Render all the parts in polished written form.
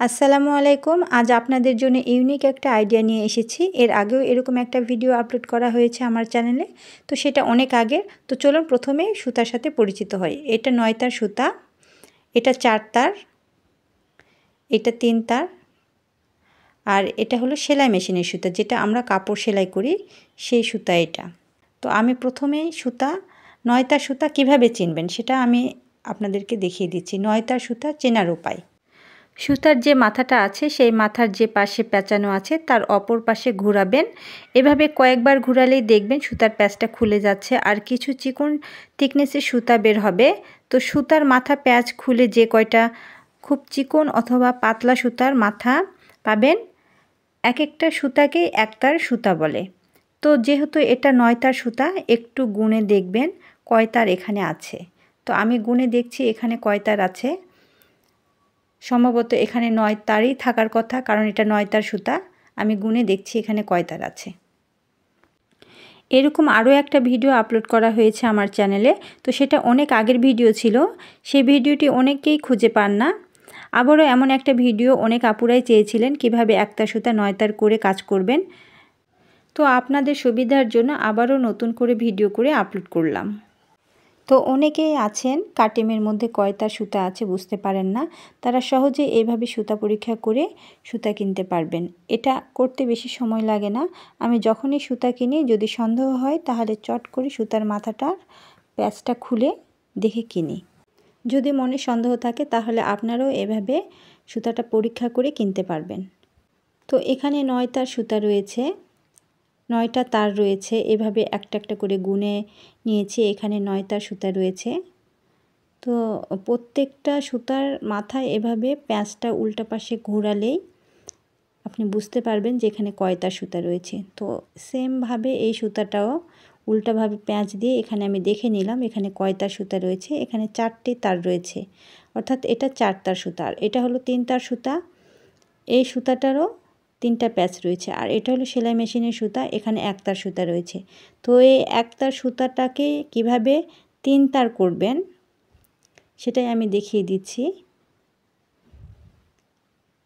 আসসালামু আলাইকুম। আজ আপনাদের জন্য ইউনিক একটা আইডিয়া নিয়ে এসেছি। এর আগেও এরকম একটা ভিডিও আপলোড করা হয়েছে আমার চ্যানেলে, তো সেটা অনেক আগের। তো চলুন প্রথমে সুতার সাথে পরিচিত হই। এটা 9 তার সুতা, এটা 4 তার, এটা 3 তার, আর এটা হলো সেলাই মেশিনের সুতা, যেটা আমরা কাপড় সেলাই করি সেই সুতা এটা। তো আমি প্রথমেই সুতা 9 তার সুতা কিভাবে চিনবেন সেটা আমি আপনাদেরকে দেখিয়ে দিচ্ছি। 9 তার সুতা চেনার উপায়: সুতার যে মাথাটা আছে সেই মাথার যে পাশে পেঁচানো আছে তার অপর পাশে ঘোরাবেন। এভাবে কয়েকবার ঘোরালেই দেখবেন সুতার প্যাঁচটা খুলে যাচ্ছে আর কিছু চিকন থিকনেসের সুতা বের হবে। তো সুতার মাথা প্যাঁচ খুলে যে কয়টা খুব চিকন অথবা পাতলা সুতার মাথা পাবেন, এক একটা সুতাকেই একতার সুতা বলে। তো যেহেতু এটা 9 তার সুতা, একটু গুণে দেখবেন কয় তার এখানে আছে। তো আমি গুণে দেখছি এখানে কয় তার আছে। সম্ভবত এখানে 9 তারই থাকার কথা, কারণ এটা 9 তার সুতা। আমি গুণে দেখছি এখানে কয় তার আছে। এরকম আরও একটা ভিডিও আপলোড করা হয়েছে আমার চ্যানেলে, তো সেটা অনেক আগের ভিডিও ছিল। সেই ভিডিওটি অনেকেই খুঁজে পান না। আবারও এমন একটা ভিডিও অনেক আপুরাই চেয়েছিলেন কিভাবে একটা সুতা 9 তার করে কাজ করবেন। তো আপনাদের সুবিধার জন্য আবারও নতুন করে ভিডিও করে আপলোড করলাম। তো অনেকেই আছেন কাটিমের মধ্যে কয় তার সুতা আছে বুঝতে পারেন না, তারা সহজে এইভাবে সুতা পরীক্ষা করে সুতা কিনতে পারবেন। এটা করতে বেশি সময় লাগে না। আমি যখনই সুতা কিনি, যদি সন্দেহ হয় তাহলে চট করে সুতার মাথাটার প্যাচটা খুলে দেখে কিনি। যদি মনে সন্দেহ থাকে তাহলে আপনারাও এভাবে সুতাটা পরীক্ষা করে কিনতে পারবেন। তো এখানে 9 তার সুতা রয়েছে, 9টা তার রয়েছে। এভাবে একটা একটা করে গুনে নিয়েছি। এখানে 9 তার সুতা রয়েছে। তো প্রত্যেকটা সুতার মাথায় এভাবে প্যাঁচটা উল্টা পাশে ঘোরালেই আপনি বুঝতে পারবেন যে এখানে কয় তার সুতা রয়েছে। তো সেমভাবে এই সুতাটাও উল্টাভাবে প্যাঁচ দিয়ে এখানে আমি দেখে নিলাম এখানে কয় তার সুতা রয়েছে। এখানে 4টি তার রয়েছে, অর্থাৎ এটা 4 তার সুতা। আর এটা হলো 3 তার সুতা। এই সুতাটারও 3টা প্যাচ রয়েছে। আর এটা হলো সেলাই মেশিনের সুতা, এখানে 1 তার সুতা রয়েছে। তো এই 1 তার সুতাটাকে কিভাবে 3 তার করবেন সেটাই আমি দেখিয়ে দিচ্ছি।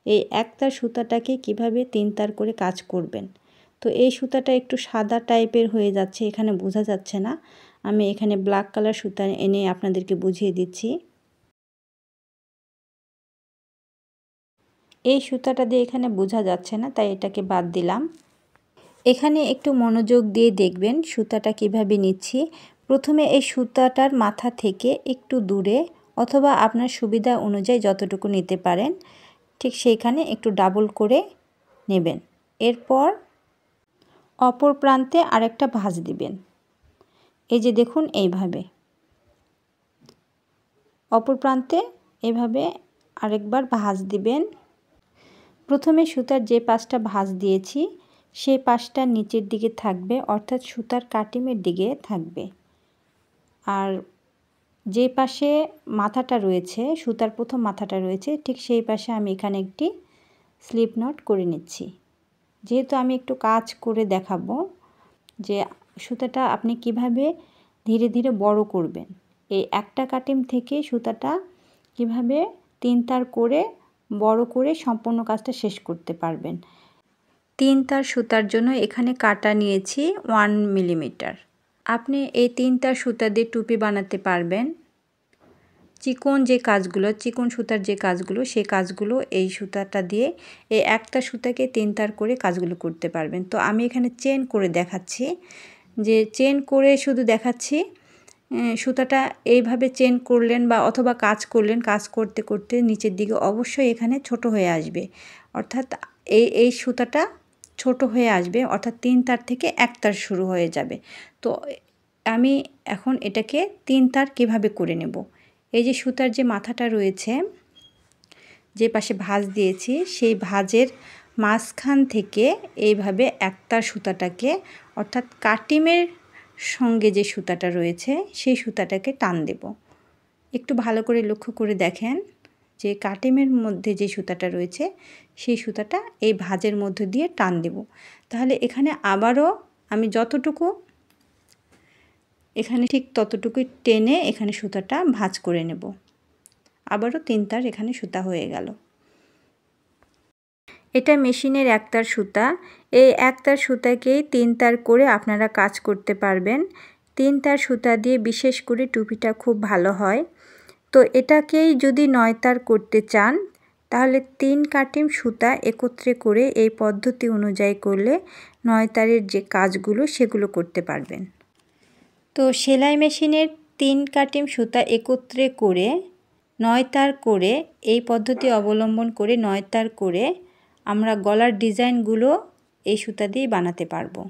এই 1 তার সুতাটাকে কিভাবে 3 তার করে কাজ করবেন। তো এই সুতাটা একটু সাদা টাইপের হয়ে যাচ্ছে, এখানে বোঝা যাচ্ছে না। আমি এখানে ব্ল্যাক কালার সুতা এনে আপনাদেরকে বুঝিয়ে দিচ্ছি। এই সুতাটা দিয়ে এখানে বোঝা যাচ্ছে না, তাই এটাকে বাদ দিলাম। এখানে একটু মনোযোগ দিয়ে দেখবেন সুতাটা কিভাবে নিচ্ছি। প্রথমে এই সুতাটার মাথা থেকে একটু দূরে অথবা আপনার সুবিধা অনুযায়ী যতটুকু নিতে পারেন ঠিক সেইখানে একটু ডাবল করে নেবেন। এরপর অপর প্রান্তে আরেকটা ভাঁজ দিবেন। এই যে দেখুন এইভাবে অপর প্রান্তে এভাবে আরেকবার ভাঁজ দিবেন। প্রথমে সুতার যে পাশটা ভাঁজ দিয়েছি সেই পাশটা নিচের দিকে থাকবে, অর্থাৎ সুতার কাটিমের দিকে থাকবে। আর যে পাশে মাথাটা রয়েছে, সুতার প্রথম মাথাটা রয়েছে, ঠিক সেই পাশে আমি এখানে একটি স্লিপ নট করে নিচ্ছি। যেহেতু আমি একটু কাজ করে দেখাবো যে সুতাটা আপনি কিভাবে ধীরে ধীরে বড় করবেন। এই একটা কাটিম থেকে সুতাটা কিভাবে 3 তার করে বড় করে সম্পূর্ণ কাজটা শেষ করতে পারবেন। 3 তার সুতার জন্য এখানে কাটা নিয়েছি 1 মিলিমিটার। আপনি এই 3 তার সুতা দিয়ে টুপি বানাতে পারবেন। চিকন যে কাজগুলো, চিকন সুতার যে কাজগুলো, সেই কাজগুলো এই সুতাটা দিয়ে এই একটা সুতাকে 3 তার করে কাজগুলো করতে পারবেন। তো আমি এখানে চেন করে দেখাচ্ছি, যে চেন করে শুধু দেখাচ্ছি। সুতাটা এইভাবে চেন করলেন বা অথবা কাজ করলেন, কাজ করতে করতে নিচের দিকে অবশ্যই এখানে ছোট হয়ে আসবে, অর্থাৎ এই সুতাটা ছোট হয়ে আসবে, অর্থাৎ 3 তার থেকে 1 তার শুরু হয়ে যাবে। তো আমি এখন এটাকে 3 তার কিভাবে করে নেব। এই যে সুতার যে মাথাটা রয়েছে, যে পাশে ভাঁজ দিয়েছি সেই ভাঁজের মাঝখান থেকে এইভাবে 1 তার সুতাটাকে, অর্থাৎ কাটিমের সঙ্গে যে সুতাটা রয়েছে সেই সুতাটাকে টান দেব। একটু ভালো করে লক্ষ্য করে দেখেন যে কাটিমের মধ্যে যে সুতাটা রয়েছে সেই সুতাটা এই ভাঁজের মধ্য দিয়ে টান দেব। তাহলে এখানে আবারও আমি যতটুকু এখানে ঠিক ততটুকুই টেনে এখানে সুতাটা ভাঁজ করে নেব। আবারও 3 তার এখানে সুতা হয়ে গেল। এটা মেশিনের একতার সুতা। এই একতার সুতাকেই 3 তার করে আপনারা কাজ করতে পারবেন। 3 তার সুতা দিয়ে বিশেষ করে টুপিটা খুব ভালো হয়। তো এটাকেই যদি 9 তার করতে চান তাহলে 3 কাটিম সুতা একত্রে করে এই পদ্ধতি অনুযায়ী করলে 9 তারের যে কাজগুলো সেগুলো করতে পারবেন। তো সেলাই মেশিনের 3 কাটিম সুতা একত্রে করে 9 তার করে এই পদ্ধতি অবলম্বন করে 9 তার করে আমরা গলার ডিজাইনগুলো এই সুতা দিয়ে বানাতে পারবো।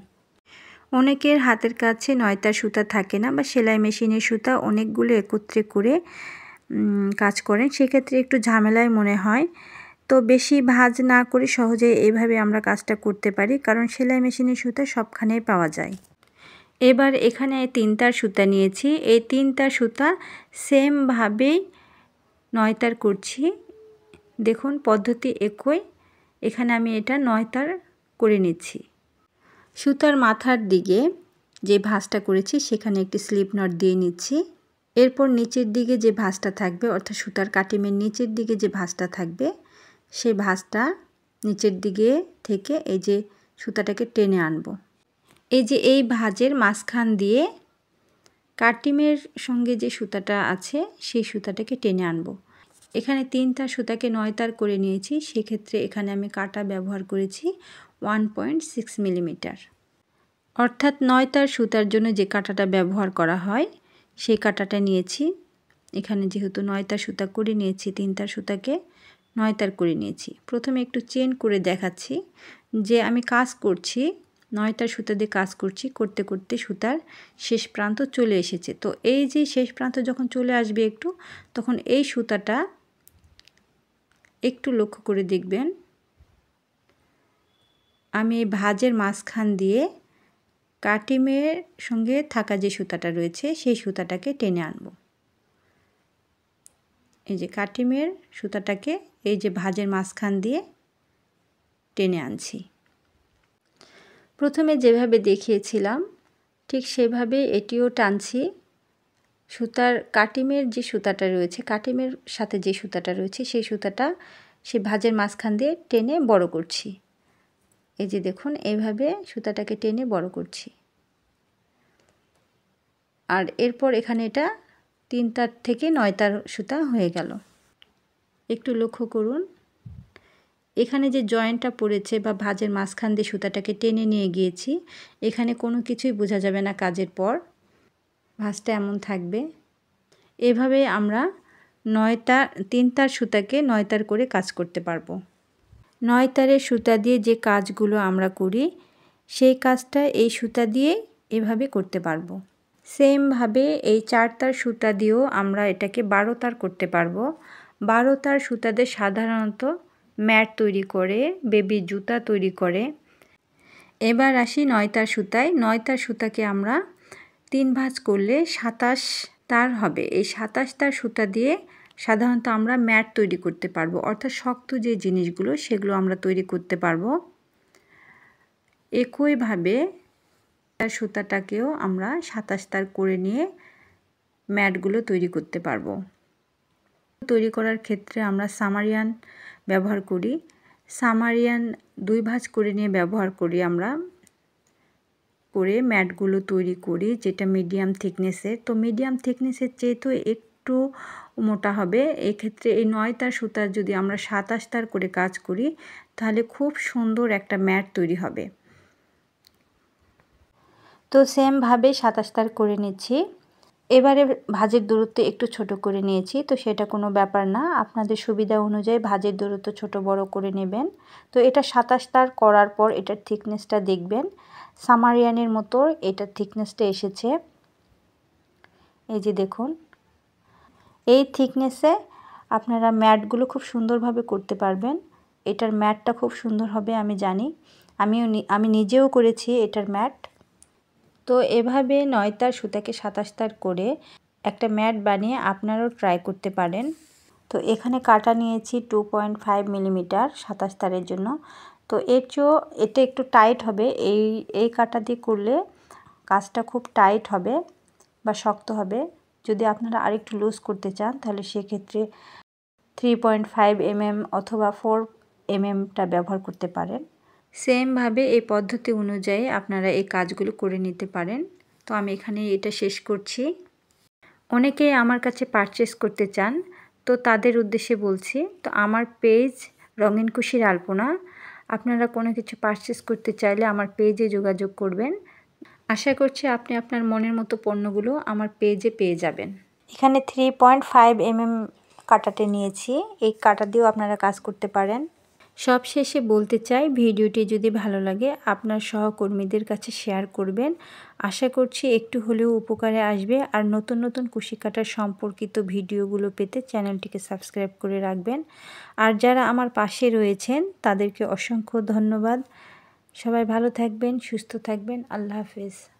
অনেকের হাতের কাছে 9 তার সুতা থাকে না বা সেলাই মেশিনের সুতা অনেকগুলো একত্রে করে কাজ করেন, সেক্ষেত্রে একটু ঝামেলাই মনে হয়। তো বেশি ভাঁজ না করে সহজেই এইভাবে আমরা কাজটা করতে পারি, কারণ সেলাই মেশিনের সুতা সবখানেই পাওয়া যায়। এবার এখানে 3 তার সুতা নিয়েছি। এই 3 তার সুতা সেমভাবেই 9 তার করছি। দেখুন পদ্ধতি একই। এখানে আমি এটা 9 তার করে নিচ্ছি। সুতার মাথার দিকে যে ভাঁজটা করেছি সেখানে একটি স্লিপ নট দিয়ে নিচ্ছি। এরপর নিচের দিকে যে ভাঁজটা থাকবে, অর্থাৎ সুতার কাটিমের নিচের দিকে যে ভাঁজটা থাকবে, সেই ভাঁজটা নিচের দিকে থেকে এই যে সুতাটাকে টেনে আনবো। এই যে এই ভাঁজের মাঝখান দিয়ে কাটিমের সঙ্গে যে সুতাটা আছে সেই সুতাটাকে টেনে আনবো। এখানে 3 তার সুতাকে 9 তার করে নিয়েছি, সেক্ষেত্রে এখানে আমি কাটা ব্যবহার করেছি 1.6 মিলিমিটার। অর্থাৎ 9 তার সুতার জন্য যে কাঁটাটা ব্যবহার করা হয় সেই কাঁটাটা নিয়েছি। এখানে যেহেতু 9 তার সুতা করে নিয়েছি, 3 তার সুতাকে 9 তার করে নিয়েছি। প্রথমে একটু চেন করে দেখাচ্ছি যে আমি কাজ করছি, 9 তার সুতা দিয়ে কাজ করছি, করতে করতে সুতার শেষ প্রান্ত চলে এসেছে। তো এই যে শেষ প্রান্ত যখন চলে আসবে একটু, তখন এই সুতাটা একটু লক্ষ্য করে দেখবেন, আমি এই ভাঁজের মাঝখান দিয়ে কাটিমের সঙ্গে থাকা যে সুতাটা রয়েছে সেই সুতাটাকে টেনে আনব। এই যে কাটিমের সুতাটাকে এই যে ভাঁজের মাঝখান দিয়ে টেনে আনছি। প্রথমে যেভাবে দেখিয়েছিলাম ঠিক সেভাবে এটিও টানছি। সুতার কাটিমের যে সুতাটা রয়েছে, কাটিমের সাথে যে সুতাটা রয়েছে সেই সুতাটা সেই ভাঁজের মাঝখান দিয়ে টেনে বড় করছি। এই যে দেখুন এইভাবে সুতাটাকে টেনে বড় করছি। আর এরপর এখানে এটা 3 তার থেকে 9 তার সুতা হয়ে গেল। একটু লক্ষ্য করুন, এখানে যে জয়েন্টটা পড়েছে বা ভাঁজের মাঝখান দিয়ে সুতাটাকে টেনে নিয়ে গিয়েছি, এখানে কোনো কিছুই বোঝা যাবে না কাজের পর, ভাঁজটা এমন থাকবে। এভাবে আমরা 3 তার সুতাকে 9 তার করে কাজ করতে পারবো। 9 তারের সুতা দিয়ে যে কাজগুলো আমরা করি সেই কাজটা এই সুতা দিয়ে এভাবে করতে পারবো। সেমভাবে এই 4 তার সুতা দিয়েও আমরা এটাকে 12 তার করতে পারবো। 12 তার সুতা দিয়ে সাধারণত ম্যাট তৈরি করে, বেবি জুতা তৈরি করে। এবার আসি 9 তার সুতায়। 9 তার সুতাকে আমরা 3 ভাঁজ করলে 27 তার হবে। এই 27 তার সুতা দিয়ে সাধারণত আমরা ম্যাট তৈরি করতে পারবো, অর্থাৎ শক্ত যে জিনিসগুলো সেগুলো আমরা তৈরি করতে পারবো। একইভাবে তার সুতাটাকেও আমরা 27 তার করে নিয়ে ম্যাটগুলো তৈরি করতে পারবো। তৈরি করার ক্ষেত্রে আমরা সামারিয়ান ব্যবহার করি। সামারিয়ান 2 ভাঁজ করে নিয়ে ব্যবহার করি আমরা, করে ম্যাটগুলো তৈরি করি, যেটা মিডিয়াম থিকনেসের। তো মিডিয়াম থিকনেসের চেয়েও একটু মোটা হবে। এক্ষেত্রে এই 9 তার সুতার যদি আমরা 27 তার করে কাজ করি তাহলে খুব সুন্দর একটা ম্যাট তৈরি হবে। তো সেমভাবে 27 তার করে নিচ্ছি। এবারে ভাঁজের দূরত্ব একটু ছোট করে নিয়েছি, তো সেটা কোনো ব্যাপার না, আপনাদের সুবিধা অনুযায়ী ভাঁজের দূরত্ব ছোট বড় করে নেবেন। তো এটা 27 তার করার পর এটার থিকনেসটা দেখবেন সামারিয়ানের মতো এটার থিকনেসটা এসেছে। এই যে দেখুন, এই থিকনেসে আপনারা ম্যাটগুলো খুব সুন্দরভাবে করতে পারবেন। এটার ম্যাটটা খুব সুন্দর হবে আমি জানি, আমি নিজেও করেছি এটার ম্যাট। তো এভাবে 9 তার সুতাকে 27 তার করে একটা ম্যাট বানিয়ে আপনারাও ট্রাই করতে পারেন। তো এখানে কাটা নিয়েছি 2.5 মিলিমিটার 27 তারের জন্য। তো এর চেয়েও এটা একটু টাইট হবে, এই কাটা দিয়ে করলে কাজটা খুব টাইট হবে বা শক্ত হবে। যদি আপনারা আরেকটু লুজ করতে চান তাহলে সেক্ষেত্রে 3.5 mm অথবা 4 mm ব্যবহার করতে পারেন। সেমভাবে এই পদ্ধতি অনুযায়ী আপনারা এই কাজগুলো করে নিতে পারেন। তো আমি এখানে এটা শেষ করছি। অনেকেই আমার কাছে পারচেস করতে চান, তো তাদের উদ্দেশ্যে বলছি, তো আমার পেজ রঙিন কুশির আলপনা, আপনারা কোনো কিছু পারচেস করতে চাইলে আমার পেজে যোগাযোগ করবেন। আশা করছি আপনি আপনার মনের মতো পণ্যগুলো আমার পেজে পেয়ে যাবেন। এখানে 3.5 mm কাঁটাতে নিয়েছি, এই কাঁটা দিয়েও আপনারা কাজ করতে পারেন। সবশেষে বলতে চাই, ভিডিওটি যদি ভালো লাগে আপনার সহকর্মীদের কাছে শেয়ার করবেন। আশা করছি একটু হলেও উপকারে আসবে। আর নতুন নতুন কুশি কাটার সম্পর্কিত ভিডিওগুলো পেতে চ্যানেলটিকে সাবস্ক্রাইব করে রাখবেন। আর যারা আমার পাশে রয়েছেন তাদেরকে অসংখ্য ধন্যবাদ। সবাই ভালো থাকবেন, সুস্থ থাকবেন। আল্লাহ হাফেজ।